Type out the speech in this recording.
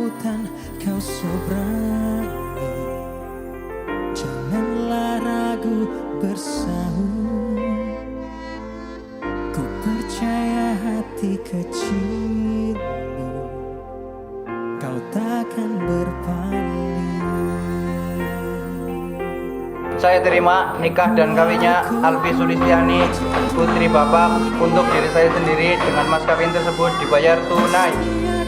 lautan kau seberangi. Janganlah ragu bersahur, ku percaya hati kecilmu, kau takkan berpaling. Saya terima nikah dan kawinnya Alfi Sulistiani, putri Bapak, untuk diri saya sendiri dengan mas kawin tersebut dibayar tunai.